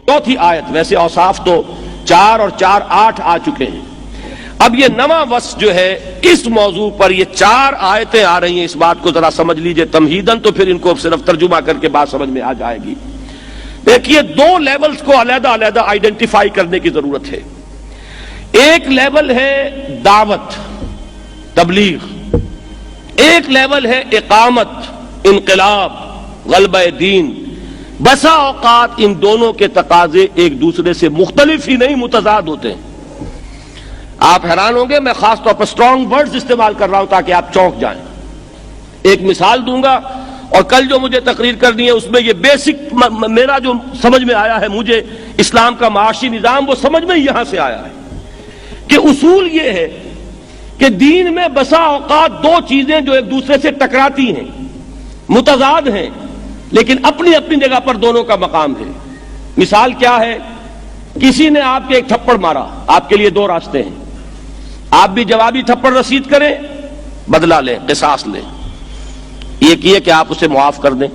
چوتھی آیت، ویسے اوصاف تو 4 اور 4 8 آ چکے ہیں، اب یہ نواں وصف جو ہے اس موضوع پر یہ 4 آیتیں آ رہی ہیں، اس بات کو ذرا سمجھ لیجئے تمہیداً، تو پھر ان کو صرف ترجمہ کر کے بات سمجھ میں آ جائے گی۔ دیکھیے 2 لیولز کو علیحدہ علیحدہ آئیڈینٹیفائی کرنے کی ضرورت ہے۔ ایک لیول ہے دعوت، تبلیغ، ایک لیول ہے اقامت، انقلاب، غلبہ دین۔ بسا اوقات ان دونوں کے تقاضے ایک دوسرے سے مختلف ہی نہیں متضاد ہوتے ہیں۔ آپ حیران ہوں گے، میں خاص طور پر اسٹرانگ ورڈز استعمال کر رہا ہوں تاکہ آپ چونک جائیں۔ ایک مثال دوں گا، اور کل جو مجھے تقریر کرنی ہے اس میں یہ بیسک میرا جو سمجھ میں آیا ہے، مجھے اسلام کا معاشی نظام وہ سمجھ میں یہاں سے آیا ہے کہ اصول یہ ہے کہ دین میں بسا اوقات 2 چیزیں جو ایک دوسرے سے ٹکراتی ہیں، متضاد ہیں، لیکن اپنی اپنی جگہ پر دونوں کا مقام ہے۔ مثال کیا ہے؟ کسی نے آپ کے ایک تھپڑ مارا، آپ کے لیے 2 راستے ہیں، آپ بھی جوابی تھپڑ رسید کریں، بدلہ لیں، قصاص لیں، ایک یہ کہ آپ اسے معاف کر دیں،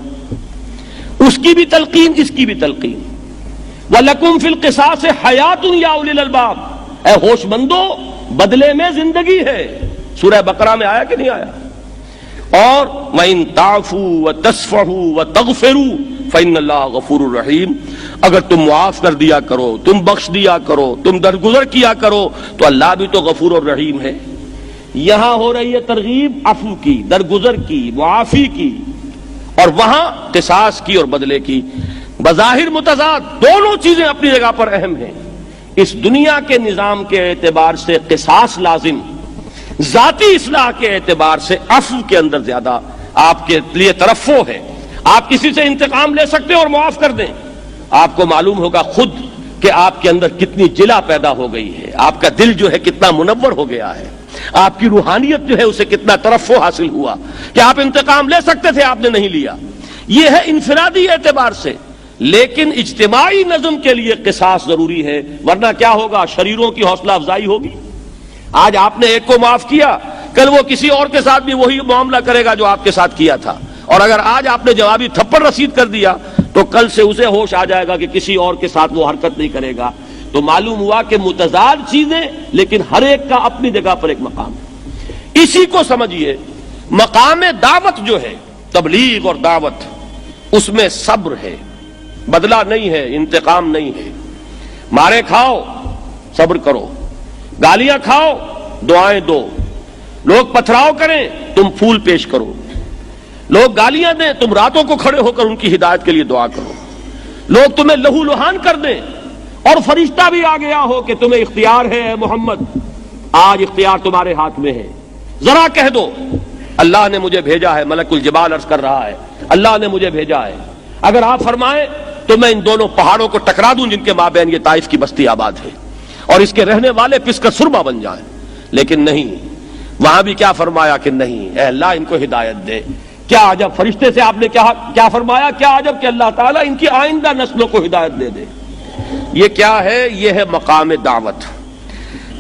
اس کی بھی تلقین، اس کی بھی تلقین۔ وَلَكُمْ فِي الْقِصَاصِ حَيَاتٌ يَا أُولِي الْأَلْبَابِ، اے ہوش مندو بدلے میں زندگی ہے، سورہ بقرہ میں آیا کہ نہیں آیا؟ اور وَإِن تَعْفُوا وَتَصْفَحُوا وَتَغْفِرُوا فَإِنَّ اللَّهَ غَفُورٌ رَحِيمٌ، اگر تم معاف کر دیا کرو، تم بخش دیا کرو، تم درگزر کیا کرو، تو اللہ بھی تو غفور اور رحیم ہے۔ یہاں ہو رہی ہے ترغیب عفو کی، درگزر کی، معافی کی، اور وہاں قصاص کی اور بدلے کی۔ بظاہر متضاد، دونوں چیزیں اپنی جگہ پر اہم ہیں۔ اس دنیا کے نظام کے اعتبار سے قصاص لازم، ذاتی اصلاح کے اعتبار سے عفو کے اندر زیادہ آپ کے لیے ترفع ہے۔ آپ کسی سے انتقام لے سکتے ہیں اور معاف کر دیں، آپ کو معلوم ہوگا خود کہ آپ کے اندر کتنی جلا پیدا ہو گئی ہے، آپ کا دل جو ہے کتنا منور ہو گیا ہے، آپ کی روحانیت جو ہے اسے کتنا ترفع حاصل ہوا کہ آپ انتقام لے سکتے تھے، آپ نے نہیں لیا۔ یہ ہے انفرادی اعتبار سے، لیکن اجتماعی نظم کے لیے قصاص ضروری ہے، ورنہ کیا ہوگا؟ شریروں کی حوصلہ افزائی ہوگی۔ آج آپ نے ایک کو معاف کیا، کل وہ کسی اور کے ساتھ بھی وہی معاملہ کرے گا جو آپ کے ساتھ کیا تھا، اور اگر آج آپ نے جوابی تھپڑ رسید کر دیا تو کل سے اسے ہوش آ جائے گا کہ کسی اور کے ساتھ وہ حرکت نہیں کرے گا۔ تو معلوم ہوا کہ متضاد چیزیں، لیکن ہر ایک کا اپنی جگہ پر ایک مقام ہے۔ اسی کو سمجھیے، مقام دعوت جو ہے، تبلیغ اور دعوت، اس میں صبر ہے، بدلہ نہیں ہے، انتقام نہیں ہے۔ مارے کھاؤ، صبر کرو، گالیاں کھاؤ، دعائیں دو، لوگ پتھراؤ کریں، تم پھول پیش کرو، لوگ گالیاں دیں، تم راتوں کو کھڑے ہو کر ان کی ہدایت کے لیے دعا کرو، لوگ تمہیں لہو لہان کر دیں اور فرشتہ بھی آ گیا ہو کہ تمہیں اختیار ہے اے محمد، آج اختیار تمہارے ہاتھ میں ہے، ذرا کہہ دو اللہ نے مجھے بھیجا ہے، ملک الجبال عرض کر رہا ہے اللہ نے مجھے بھیجا ہے، اگر آپ فرمائیں تو میں ان دونوں پہاڑوں کو ٹکرا دوں جن کے مابین یہ طائف کی بستی آباد ہے، اور اس کے رہنے والے پس کا سرما بن جائیں۔ لیکن نہیں، وہاں بھی کیا فرمایا کہ نہیں، اے اللہ ان کو ہدایت دے۔ کیا عجب، فرشتے سے آپ نے کیا فرمایا؟ کیا عجب کہ اللہ تعالیٰ ان کی آئندہ نسلوں کو ہدایت دے دے۔ یہ کیا ہے؟ یہ ہے مقام دعوت۔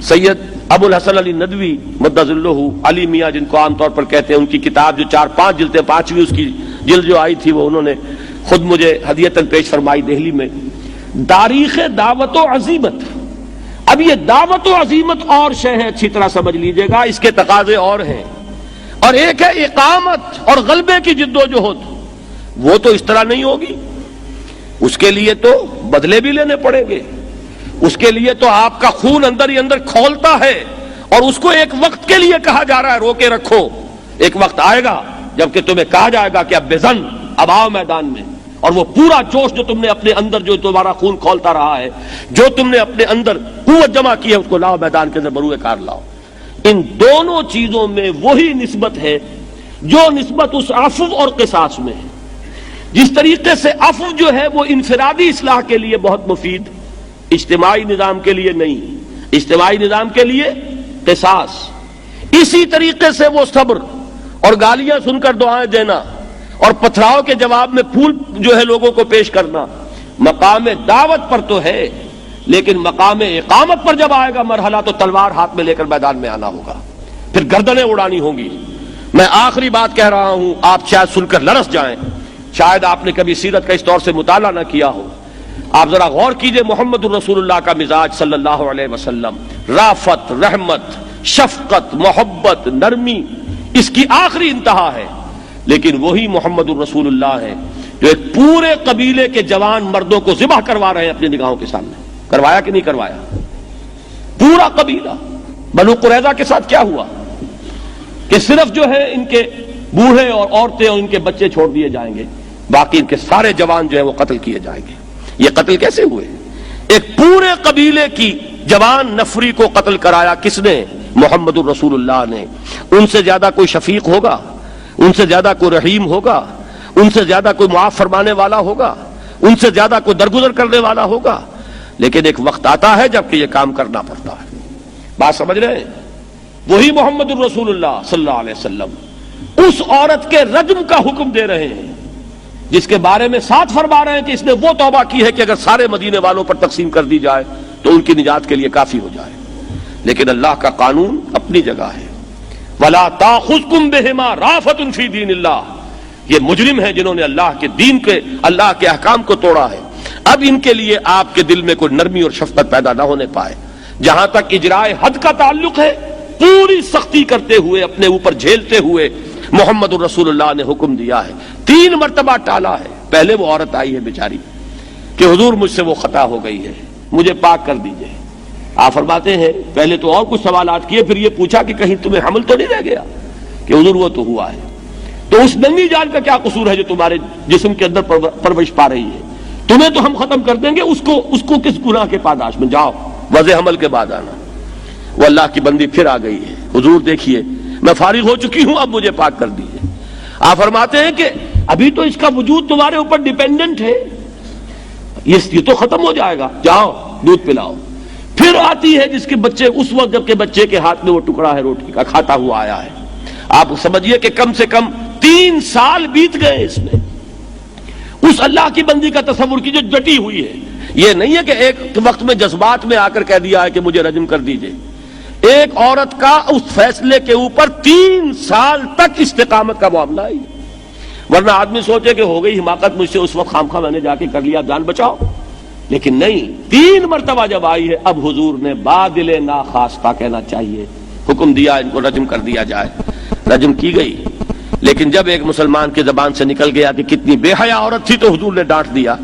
سید ابو الحسن علی ندوی مدظ اللہ علی میاں، جن کو عام طور پر کہتے ہیں، ان کی کتاب جو 4-5 جلدیں، 5ویں اس کی جلد جو آئی تھی وہ انہوں نے خود مجھے ہدیتاً پیش فرمائی دہلی میں، تاریخ دعوت و عزیمت۔ اب یہ دعوت و عزیمت اور شے ہے، اچھی طرح سمجھ لیجئے گا، اس کے تقاضے اور ہیں، اور ایک ہے اقامت اور غلبے کی جد و جہد، وہ تو اس طرح نہیں ہوگی، اس کے لیے تو بدلے بھی لینے پڑیں گے، اس کے لیے تو آپ کا خون اندر ہی اندر کھولتا ہے، اور اس کو ایک وقت کے لیے کہا جا رہا ہے روکے رکھو، ایک وقت آئے گا جبکہ تمہیں کہا جائے گا کہ اب بزن، اب آؤ میدان میں، اور وہ پورا جوش جو تم نے اپنے اندر، جو تمہارا خون کھولتا رہا ہے، جو تم نے اپنے اندر قوت جمع کی ہے، اس کو لاؤ میدان کے اندر بروئے کار لاؤ۔ ان دونوں چیزوں میں وہی نسبت ہے جو نسبت اس عفو اور قصاص میں ہے۔ جس طریقے سے عفو جو ہے وہ انفرادی اصلاح کے لیے بہت مفید، اجتماعی نظام کے لیے نہیں، اجتماعی نظام کے لیے قصاص، اسی طریقے سے وہ صبر اور گالیاں سن کر دعائیں دینا اور پتھراؤ کے جواب میں پھول جو ہے لوگوں کو پیش کرنا، مقام دعوت پر تو ہے، لیکن مقام اقامت پر جب آئے گا مرحلہ تو تلوار ہاتھ میں لے کر میدان میں آنا ہوگا، پھر گردنیں اڑانی ہوں گی۔ میں آخری بات کہہ رہا ہوں، آپ شاید سن کر لرس جائیں، شاید آپ نے کبھی سیرت کا اس طور سے مطالعہ نہ کیا ہو، آپ ذرا غور کیجئے محمد الرسول اللہ کا مزاج صلی اللہ علیہ وسلم، رافت، رحمت، شفقت، محبت، نرمی اس کی آخری انتہا ہے، لیکن وہی محمد الرسول اللہ ہے جو ایک پورے قبیلے کے جوان مردوں کو ذبح کروا رہے ہیں اپنی نگاہوں کے سامنے۔ کروایا کہ نہیں کروایا؟ پورا قبیلہ۔ بنو قریظہ کے ساتھ کیا ہوا کہ صرف جو ہے ان کے بوڑھے اور عورتیں اور ان کے بچے چھوڑ دیے جائیں گے، باقی ان کے سارے جوان جو ہیں وہ قتل کیے جائیں گے۔ یہ قتل کیسے ہوئے؟ ایک پورے قبیلے کی جوان نفری کو قتل کرایا کس نے؟ محمد الرسول اللہ نے۔ ان سے زیادہ کوئی شفیق ہوگا؟ ان سے زیادہ کوئی رحیم ہوگا؟ ان سے زیادہ کوئی معاف فرمانے والا ہوگا؟ ان سے زیادہ کوئی درگزر کرنے والا ہوگا؟ لیکن ایک وقت آتا ہے جب کہ یہ کام کرنا پڑتا ہے۔ بات سمجھ رہے ہیں؟ وہی محمد الرسول اللہ صلی اللہ علیہ وسلم اس عورت کے رجم کا حکم دے رہے ہیں جس کے بارے میں ساتھ فرما رہے ہیں کہ اس نے وہ توبہ کی ہے کہ اگر سارے مدینے والوں پر تقسیم کر دی جائے تو ان کی نجات کے لیے کافی ہو جائے۔ لیکن اللہ کا قانون اپنی جگہ ہے۔ وَلَا تَأْخُذْكُمْ بِهِمَا رَأْفَةٌ فِي دِينِ اللَّهِ، یہ مجرم ہیں جنہوں نے اللہ کے احکام کو توڑا ہے۔ اب ان کے لیے آپ کے دل میں کوئی نرمی اور شفقت پیدا نہ ہونے پائے۔ جہاں تک اجرائے حد کا تعلق ہے، پوری سختی کرتے ہوئے، اپنے اوپر جھیلتے ہوئے محمد الرسول اللہ نے حکم دیا ہے۔ 3 مرتبہ ٹالا ہے۔ پہلے وہ عورت آئی ہے بیچاری کہ حضور مجھ سے وہ خطا ہو گئی ہے، مجھے پاک کر دیجئے۔ آپ فرماتے ہیں پہلے تو اور کچھ سوالات کیے، پھر یہ پوچھا کہ کہیں تمہیں حمل تو نہیں رہ گیا؟ کہ حضور وہ تو ہوا ہے۔ تو اس ننگی جان کا کیا قصور ہے جو تمہارے جسم کے اندر پرورش پا رہی ہے؟ تمہیں تو ہم ختم کر دیں گے، اس کو کس گناہ کے پاداش میں؟ جاؤ وضع حمل کے بعد آنا۔ وہ اللہ کی بندی پھر آ گئی ہے، حضور دیکھیے میں فارغ ہو چکی ہوں، اب مجھے پاک کر دیجیے۔ آپ فرماتے ہیں کہ ابھی تو اس کا وجود تمہارے اوپر ڈیپینڈنٹ ہے، یہ تو ختم ہو جائے گا، جاؤ دودھ پلاؤ۔ پھر آتی ہے جس کے بچے، اس وقت جب کہ بچے کے ہاتھ میں وہ ٹکڑا ہے روٹی کا کھاتا ہوا آیا ہے۔ آپ سمجھیے کہ کم سے کم 3 سال بیت گئے اس میں۔ اس اللہ کی بندی کا تصور کی جو ڈٹی ہوئی ہے، یہ نہیں ہے کہ ایک وقت میں جذبات میں آ کر کہہ دیا ہے کہ مجھے رجم کر دیجئے۔ ایک عورت کا اس فیصلے کے اوپر 3 سال تک استقامت کا معاملہ ہے۔ ورنہ آدمی سوچے کہ ہو گئی حماقت مجھ سے، اس وقت خامخواہ میں نے جا کے کر لیا، جان بچاؤ۔ لیکن نہیں، 3 مرتبہ جب آئی ہے، اب حضور نے بادل ناخواستہ کہنا چاہیے، حکم دیا ان کو رجم کر دیا جائے۔ رجم کی گئی، لیکن جب ایک مسلمان کی زبان سے نکل گیا کہ کتنی بے حیا عورت تھی، تو حضور نے ڈانٹ دیا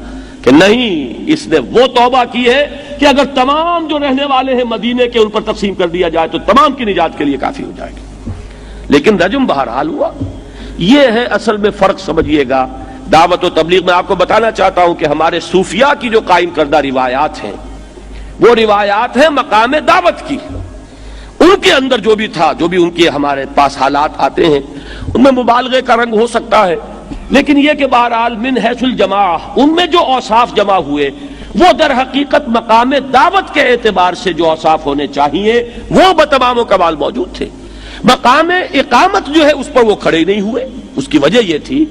کہ نہیں، اس نے وہ توبہ کی ہے کہ اگر تمام جو رہنے والے ہیں مدینے کے ان پر تقسیم کر دیا جائے تو تمام کی نجات کے لیے کافی ہو جائے گی۔ لیکن رجم بہرحال ہوا۔ یہ ہے اصل میں فرق، سمجھیے گا۔ دعوت و تبلیغ میں آپ کو بتانا چاہتا ہوں کہ ہمارے صوفیاء کی جو قائم کردہ روایات ہیں، وہ روایات ہیں مقام دعوت کی۔ ان کے اندر جو بھی تھا، جو بھی ان کے ہمارے پاس حالات آتے ہیں، ان میں مبالغے کا رنگ ہو سکتا ہے، لیکن یہ کہ بہرحال من حیث الجماع ان میں جو اوصاف جمع ہوئے وہ در حقیقت مقام دعوت کے اعتبار سے جو اوصاف ہونے چاہیے وہ بتمام و کمال موجود تھے۔ مقام اقامت جو ہے اس پر وہ کھڑے نہیں ہوئے۔ اس کی وجہ یہ تھی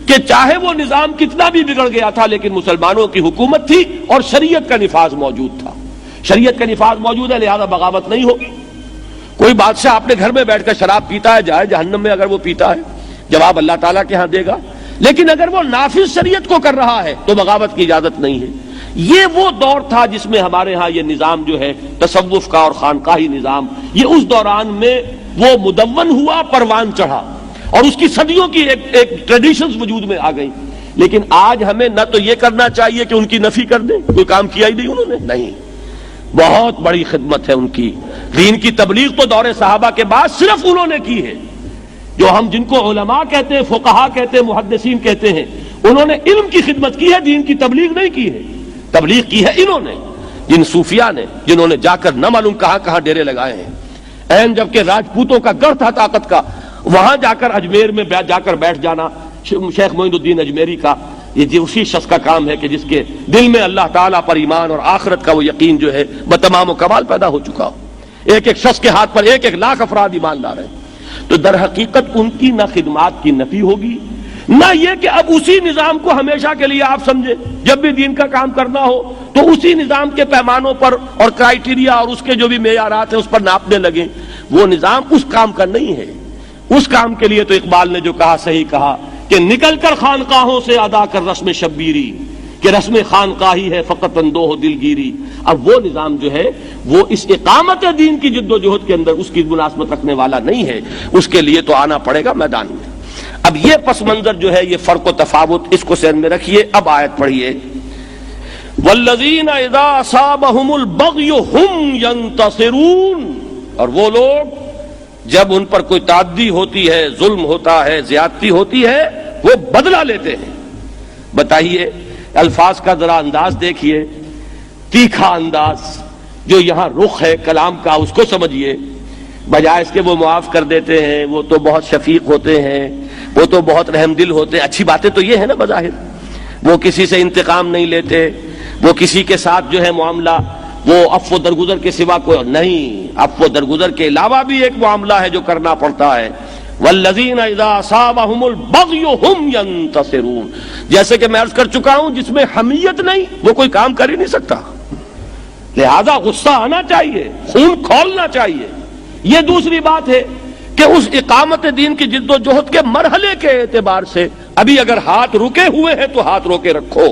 کہ چاہے وہ نظام کتنا بھی بگڑ گیا تھا، لیکن مسلمانوں کی حکومت تھی اور شریعت کا نفاذ موجود تھا۔ شریعت کا نفاذ موجود ہے، لہذا بغاوت نہیں ہوگی۔ کوئی بادشاہ اپنے گھر میں بیٹھ کر شراب پیتا ہے، جائے جہنم میں اگر وہ پیتا ہے، جواب اللہ تعالیٰ کے ہاں دے گا۔ لیکن اگر وہ نافذ شریعت کو کر رہا ہے تو بغاوت کی اجازت نہیں ہے۔ یہ وہ دور تھا جس میں ہمارے ہاں یہ نظام جو ہے تصوف کا اور خانقاہی نظام، یہ اس دوران میں وہ مدون ہوا، پروان چڑھا، اور اس کی صدیوں کی ایک ٹریڈیشنز وجود میں آ گئی۔ لیکن آج ہمیں نہ تو یہ کرنا چاہیے کہ ان کی نفی کر دیں، کوئی کام کیا ہی نہیں انہوں نے، نہیں، بہت بڑی خدمت ہے ان کی۔ دین کی تبلیغ تو دور صحابہ کے بعد صرف انہوں نے کی ہے۔ جو ہم جن کو علماء کہتے ہیں، فقہاء کہتے ہیں، محدثین کہتے ہیں، انہوں نے علم کی خدمت کی ہے، دین کی تبلیغ نہیں کی ہے۔ تبلیغ کی ہے انہوں نے، جن صوفیاء نے، جنہوں نے جا کر نہ معلوم کہاں کہاں ڈیرے لگائے ہیں۔ این جبکہ راجپوتوں کا گڑھ تھا طاقت کا، وہاں جا کر اجمیر میں جا کر بیٹھ جانا شیخ معین الدین اجمیری کا، یہ اسی شخص کا کام ہے کہ جس کے دل میں اللہ تعالیٰ پر ایمان اور آخرت کا وہ یقین جو ہے بتمام و کمال پیدا ہو چکا ہو۔ ایک ایک شخص کے ہاتھ پر 1 لاکھ افراد ایمان لا رہے ہیں۔ تو در حقیقت ان کی نہ خدمات کی نفی ہوگی، نہ یہ کہ اب اسی نظام کو ہمیشہ کے لیے آپ سمجھے، جب بھی دین کا کام کرنا ہو تو اسی نظام کے پیمانوں پر اور کرائیٹیریا اور اس کے جو بھی معیارات ہیں اس پر ناپنے لگیں۔ وہ نظام اس کام کا نہیں ہے۔ اس کام کے لیے تو اقبال نے جو کہا صحیح کہا کہ نکل کر خانقاہوں سے ادا کر رسم شبیری، کہ رسم خانقاہی ہے فقط اندوہ دلگیری. اب وہ نظام جو ہے وہ اس اقامت دین کی جد و جہد کے اندر اس کی مناسبت رکھنے والا نہیں ہے. اس کے لیے تو آنا پڑے گا میدان میں. اب یہ پس منظر جو ہے، یہ فرق و تفاوت، اس کو ذہن میں رکھیے. اب آیت پڑھیے. والذین اذا اصابہم البغی ہم ینتصرون، اور وہ لوگ جب ان پر کوئی تعدی ہوتی ہے، ظلم ہوتا ہے، زیادتی ہوتی ہے، وہ بدلہ لیتے ہیں. بتائیے الفاظ کا ذرا انداز دیکھیے، تیکھا انداز جو یہاں رخ ہے کلام کا، اس کو سمجھیے. بجائے اس کے وہ معاف کر دیتے ہیں، وہ تو بہت شفیق ہوتے ہیں، وہ تو بہت رحم دل ہوتے ہیں. اچھی باتیں تو یہ ہے نا بظاہر، وہ کسی سے انتقام نہیں لیتے، وہ کسی کے ساتھ جو ہے معاملہ وہ عفو درگزر کے سوا کوئی نہیں. عفو درگزر کے علاوہ بھی ایک معاملہ ہے جو کرنا پڑتا ہے. والذین اذا اصابہم البغی ہم ینتصرون، جیسے کہ میں عرض کر چکا ہوں، جس میں حمیت نہیں وہ کوئی کام کر ہی نہیں سکتا. لہذا غصہ آنا چاہیے، خون کھولنا چاہیے. یہ دوسری بات ہے کہ اس اقامت دین کی جد و جہد کے مرحلے کے اعتبار سے ابھی اگر ہاتھ رکے ہوئے ہیں تو ہاتھ روکے رکھو.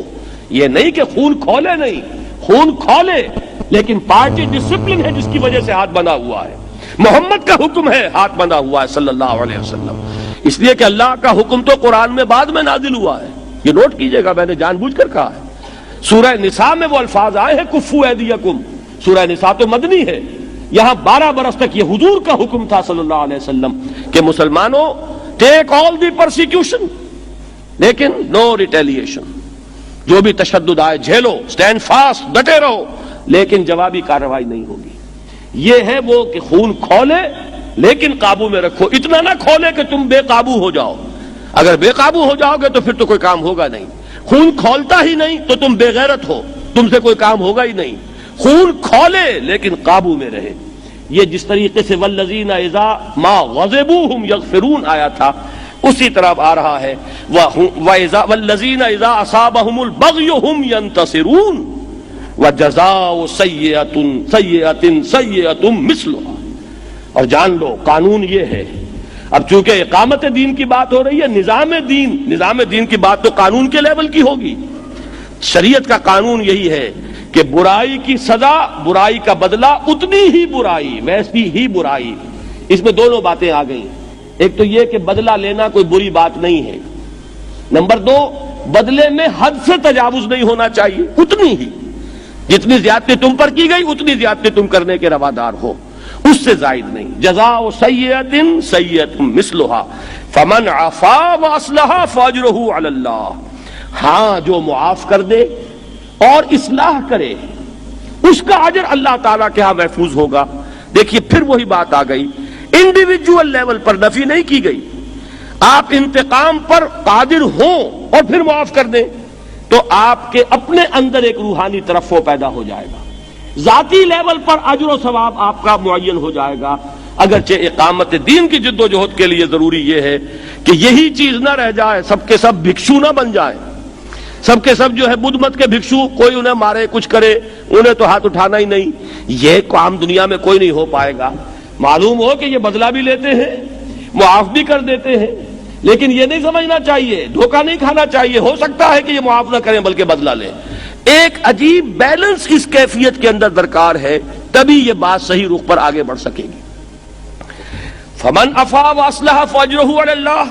یہ نہیں کہ خون کھولے نہیں، خون کھولے، لیکن پارٹی ڈسپلن ہے جس کی وجہ سے ہاتھ بندھا ہوا ہے. محمد کا حکم ہے، ہاتھ بندھا ہوا ہے صلی اللہ علیہ وسلم. اس لیے کہ اللہ کا حکم تو قرآن میں بعد میں نازل ہوا ہے. یہ نوٹ کیجئے گا، میں نے جان بوجھ کر کہا ہے. سورہ نساء میں وہ الفاظ آئے ہیں کفو ایدیکم. سورہ نساء تو مدنی ہے. یہاں 12 برس تک یہ حضور کا حکم تھا صلی اللہ علیہ وسلم کہ مسلمانوں ٹیک آل دی پرسیکیوشن لیکن نو ریٹیلیشن. جو بھی تشدد آئے جھیلو، سٹینڈ فاسٹ، ڈٹے رہو، لیکن جوابی کارروائی نہیں ہوگی. یہ ہے وہ کہ خون کھولے لیکن قابو میں رکھو. اتنا نہ کھولے کہ تم بے قابو ہو جاؤ. اگر بے قابو ہو جاؤ گے تو پھر تو کوئی کام ہوگا نہیں. خون کھولتا ہی نہیں تو تم بے غیرت ہو، تم سے کوئی کام ہوگا ہی نہیں. خون کھولے لیکن قابو میں رہے. یہ جس طریقے سے والذین اذا ما غضبوا هم یغفرون آیا تھا، اسی طرح آ رہا ہے والذین اذا اصابہم البغی هم ینتصرون وجزاء سیئۃ سیئۃ سیئۃ مثلھا. اور جان لو قانون یہ ہے. اب چونکہ اقامت دین کی بات ہو رہی ہے، نظام دین کی بات تو قانون کے لیول کی ہوگی. شریعت کا قانون یہی ہے کہ برائی کی سزا، برائی کا بدلہ اتنی ہی برائی، ویسی ہی برائی. اس میں دونوں باتیں آ گئی. ایک تو یہ کہ بدلہ لینا کوئی بری بات نہیں ہے. نمبر 2، بدلے میں حد سے تجاوز نہیں ہونا چاہیے. اتنی ہی جتنی زیادتی تم پر کی گئی اتنی زیادتی تم کرنے کے روادار ہو، اس سے زائد نہیں. جزاء سیئۃ سیئۃ مثلھا فمن عفا واصلح فاجرہ علی اللہ. ہاں جو معاف کر دے اور اصلاح کرے اس کا اجر اللہ تعالیٰ کے ہاں محفوظ ہوگا. دیکھیے پھر وہی بات آ گئی، انڈیویجول لیول پر نفی نہیں کی گئی. آپ انتقام پر قادر ہوں اور پھر معاف کر دیں تو آپ کے اپنے اندر ایک روحانی ترفع پیدا ہو جائے گا. ذاتی لیول پر اجر و ثواب آپ کا معین ہو جائے گا. اگرچہ اقامت دین کی جد و جہد کے لیے ضروری یہ ہے کہ یہی چیز نہ رہ جائے، سب کے سب بھکشو نہ بن جائے، سب کے سب جو ہے بدھ مت کے بھکشو، کوئی انہیں مارے کچھ کرے انہیں تو ہاتھ اٹھانا ہی نہیں. یہ کام دنیا میں کوئی نہیں ہو پائے گا. معلوم ہو کہ یہ بدلہ بھی لیتے ہیں، معاف بھی کر دیتے ہیں، لیکن یہ نہیں سمجھنا چاہیے، دھوکہ نہیں کھانا چاہیے. ہو سکتا ہے کہ یہ معاف نہ کریں بلکہ بدلہ لیں. ایک عجیب بیلنس اس کیفیت کے اندر درکار ہے، تبھی یہ بات صحیح رخ پر آگے بڑھ سکے گی. فمن عفا واصلح فاجرہ علی اللہ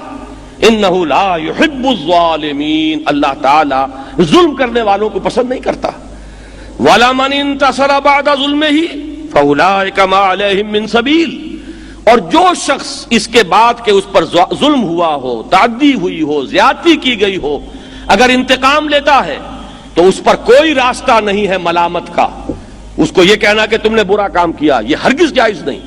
انہ لا یحب الظالمین. اللہ تعالی ظلم کرنے والوں کو پسند نہیں کرتا. ولا من انتصر بعد ظلمہ فاولئک ما علیہم من سبیل. اور جو شخص اس کے بعد کہ اس پر ظلم ہوا ہو، تعدی ہوئی ہو، زیادتی کی گئی ہو، اگر انتقام لیتا ہے تو اس پر کوئی راستہ نہیں ہے ملامت کا. اس کو یہ کہنا کہ تم نے برا کام کیا، یہ ہرگز جائز نہیں.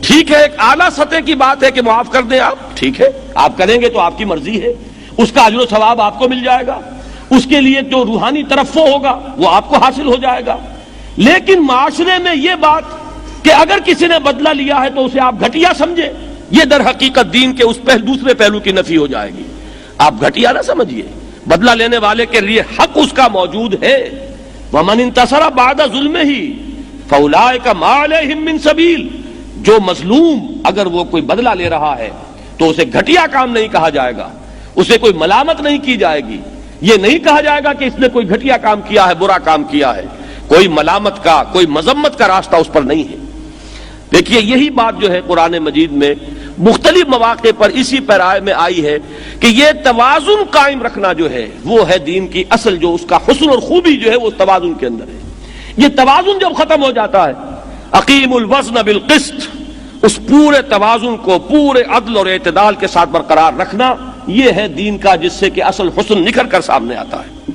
ٹھیک ہے ایک اعلیٰ سطح کی بات ہے کہ معاف کر دیں آپ، ٹھیک ہے آپ کریں گے تو آپ کی مرضی ہے، اس کا اجر و ثواب آپ کو مل جائے گا، اس کے لیے جو روحانی ترفع ہوگا وہ آپ کو حاصل ہو جائے گا. لیکن معاشرے میں یہ بات کہ اگر کسی نے بدلہ لیا ہے تو اسے آپ گھٹیا سمجھے، یہ در حقیقت دین کے اس دوسرے پہلو کی نفی ہو جائے گی. آپ گھٹیا نہ سمجھیے، بدلہ لینے والے کے لیے حق اس کا موجود ہے. وَمَنِ انتصر بعد ظُلْمِهِ فَأُولَٰئِكَ مَا عَلَيْهِم مِّن سَبِيلٍ. جو مظلوم اگر وہ کوئی بدلہ لے رہا ہے تو اسے گھٹیا کام نہیں کہا جائے گا، اسے کوئی ملامت نہیں کی جائے گی. یہ نہیں کہا جائے گا کہ اس نے کوئی گھٹیا کام کیا ہے، برا کام کیا ہے، کوئی ملامت کا، کوئی مذمت کا راستہ اس پر نہیں ہے۔ دیکھیے یہی بات جو ہے قرآن مجید میں مختلف مواقع پر اسی پیرائے میں آئی ہے کہ یہ توازن قائم رکھنا جو ہے وہ ہے دین کی اصل، جو اس کا حسن اور خوبی جو ہے وہ توازن کے اندر ہے۔ یہ توازن جب ختم ہو جاتا ہے، اقیم الوزن بالقسط، اس پورے توازن کو پورے عدل اور اعتدال کے ساتھ برقرار رکھنا، یہ ہے دین کا، جس سے کہ اصل حسن نکھر کر سامنے آتا ہے۔